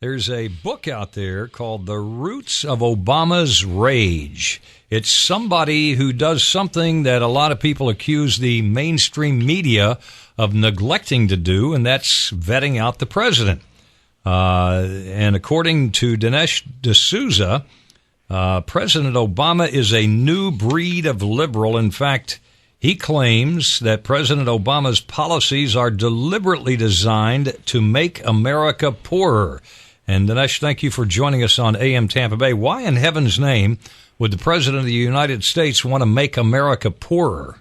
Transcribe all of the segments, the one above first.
There's a book out there called The Roots of Obama's Rage. It's somebody who does something that a lot of people accuse the mainstream media of neglecting to do, and that's vetting out the president. And according to DINESH SOUZA, President Obama is a new breed of liberal. In fact, he claims that President Obama's policies are deliberately designed to make America poorer. And Dinesh, thank you for joining us on AM Tampa Bay. Why in heaven's name would the President of the United States want to make America poorer?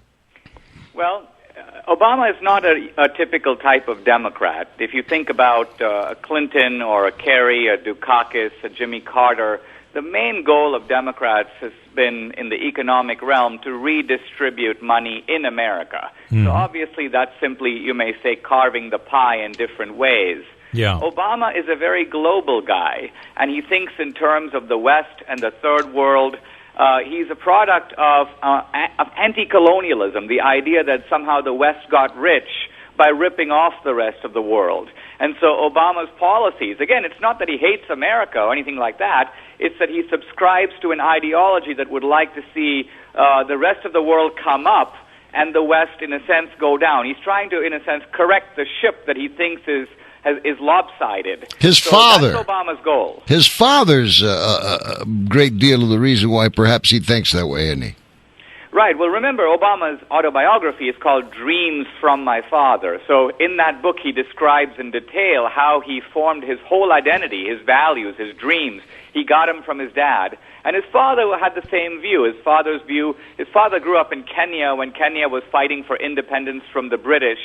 Well, Obama is not a typical type of Democrat. If you think about a Clinton or a Kerry, a Dukakis, a Jimmy Carter, the main goal of Democrats has been in the economic realm to redistribute money in America. So obviously that's simply, you may say, carving the pie in different ways. Yeah. Obama is a very global guy, and he thinks in terms of the West and the Third World. He's a product of anti-colonialism, the idea that somehow the West got rich by ripping off the rest of the world. And so Obama's policies, again, it's not that he hates America or anything like that, it's that he subscribes to an ideology that would like to see the rest of the world come up and the West, in a sense, go down. He's trying to, in a sense, correct the ship that he thinks is lopsided. His father. That's Obama's goal. His father's a great deal of the reason why perhaps he thinks that way, isn't he? Right. Well, remember, Obama's autobiography is called Dreams from My Father. So in that book, he describes in detail how he formed his whole identity, his values, his dreams. He got them from his dad. And his father had the same view. His father grew up in Kenya when Kenya was fighting for independence from the British.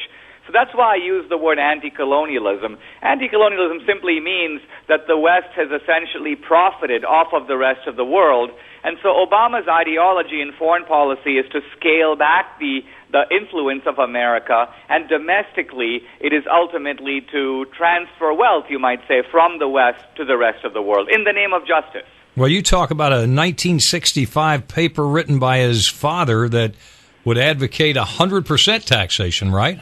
So that's why I use the word anti-colonialism. Anti-colonialism simply means that the West has essentially profited off of the rest of the world. And so Obama's ideology in foreign policy is to scale back the influence of America, and domestically it is ultimately to transfer wealth, you might say, from the West to the rest of the world in the name of justice. Well, you talk about a 1965 paper written by his father that would advocate 100% taxation, right?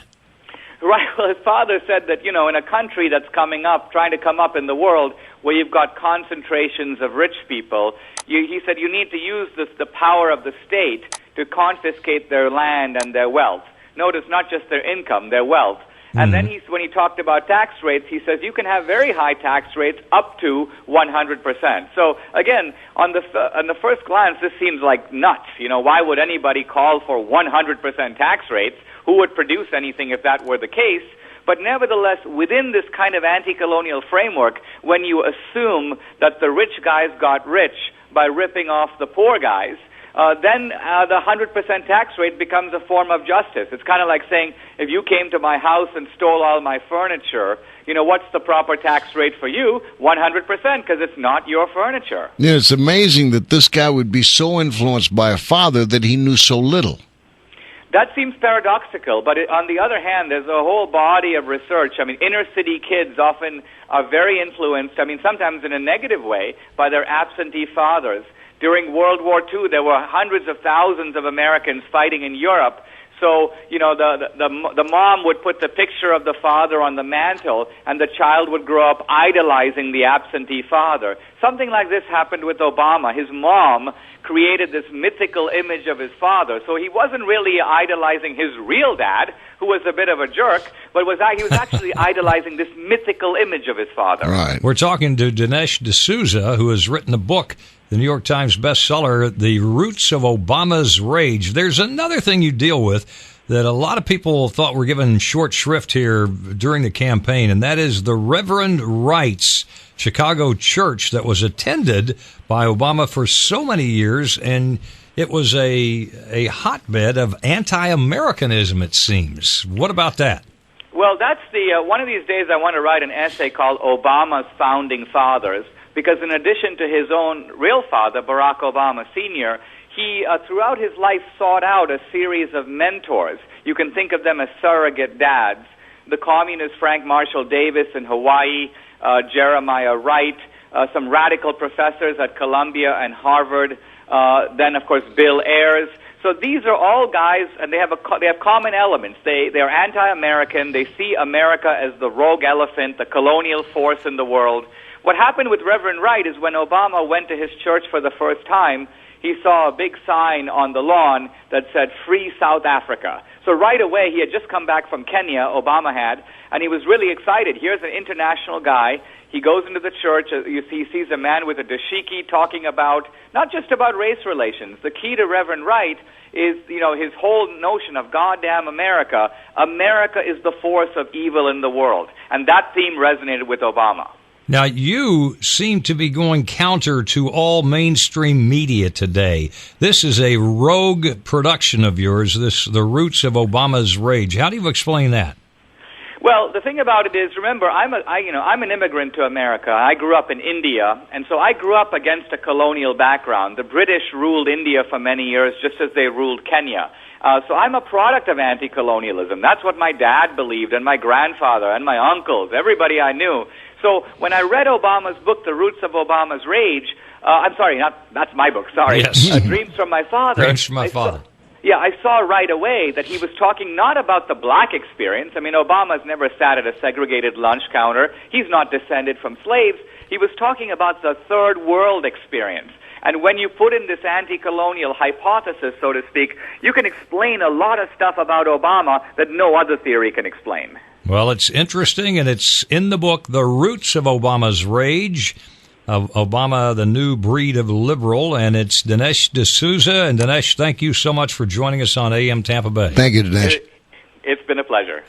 Right. Well, his father said that, in a country that's trying to come up in the world where you've got concentrations of rich people, he said you need to use the power of the state to confiscate their land and their wealth. Notice not just their income, their wealth. And then when he talked about tax rates, he says you can have very high tax rates up to 100%. So again, on the first glance, this seems like nuts. Why would anybody call for 100% tax rates? Who would produce anything if that were the case? But nevertheless, within this kind of anti-colonial framework, when you assume that the rich guys got rich by ripping off the poor guys, then the 100% tax rate becomes a form of justice. It's kind of like saying, if you came to my house and stole all my furniture, what's the proper tax rate for you? 100%, because it's not your furniture. Yeah, it's amazing that this guy would be so influenced by a father that he knew so little. That seems paradoxical, but on the other hand, there's a whole body of research. Inner city kids often are very influenced, sometimes in a negative way, by their absentee fathers. During World War II, there were hundreds of thousands of Americans fighting in Europe. So, the mom would put the picture of the father on the mantle, and the child would grow up idolizing the absentee father. Something like this happened with Obama. His mom created this mythical image of his father. So he wasn't really idolizing his real dad, who was a bit of a jerk, but he was actually idolizing this mythical image of his father. Right. We're talking to DINESH SOUZA, who has written a book, the New York Times bestseller, The Roots of Obama's Rage. There's another thing you deal with that a lot of people thought were given short shrift here during the campaign, and that is the Reverend Wright's Chicago church that was attended by Obama for so many years, and it was a hotbed of anti-Americanism, it seems. What about that? Well, that's one of these days I want to write an essay called Obama's Founding Fathers, because in addition to his own real father, Barack Obama Sr., he, throughout his life, sought out a series of mentors. You can think of them as surrogate dads. The communist Frank Marshall Davis in Hawaii, Jeremiah Wright, some radical professors at Columbia and Harvard, then, of course, Bill Ayers. So these are all guys, and they have common elements. They're anti-American. They see America as the rogue elephant, the colonial force in the world. What happened with Reverend Wright is when Obama went to his church for the first time, he saw a big sign on the lawn that said, "Free South Africa." So right away, he had just come back from Kenya, Obama had, and he was really excited. Here's an international guy. He goes into the church. He sees a man with a dashiki talking about, not just about race relations. The key to Reverend Wright is, his whole notion of goddamn America. America is the force of evil in the world. And that theme resonated with Obama. Now, you seem to be going counter to all mainstream media today. This is a rogue production of yours, The Roots of Obama's Rage. How do you explain that? Well, the thing about it is, remember, I'm an immigrant to America. I grew up in India, and so I grew up against a colonial background. The British ruled India for many years, just as they ruled Kenya. So I'm a product of anti-colonialism. That's what my dad believed, and my grandfather, and my uncles, everybody I knew. So when I read Obama's book, The Roots of Obama's Rage, I'm sorry, that's my book, sorry. Yes. Dreams from My Father. Dreams from My Father. I saw right away that he was talking not about the black experience. I mean, Obama's never sat at a segregated lunch counter. He's not descended from slaves. He was talking about the third world experience. And when you put in this anti-colonial hypothesis, so to speak, you can explain a lot of stuff about Obama that no other theory can explain. Well, it's interesting, and it's in the book, The Roots of Obama's Rage, of Obama, the New Breed of Liberal, and it's Dinesh D'Souza. And Dinesh, thank you so much for joining us on AM Tampa Bay. Thank you, Dinesh. It's been a pleasure.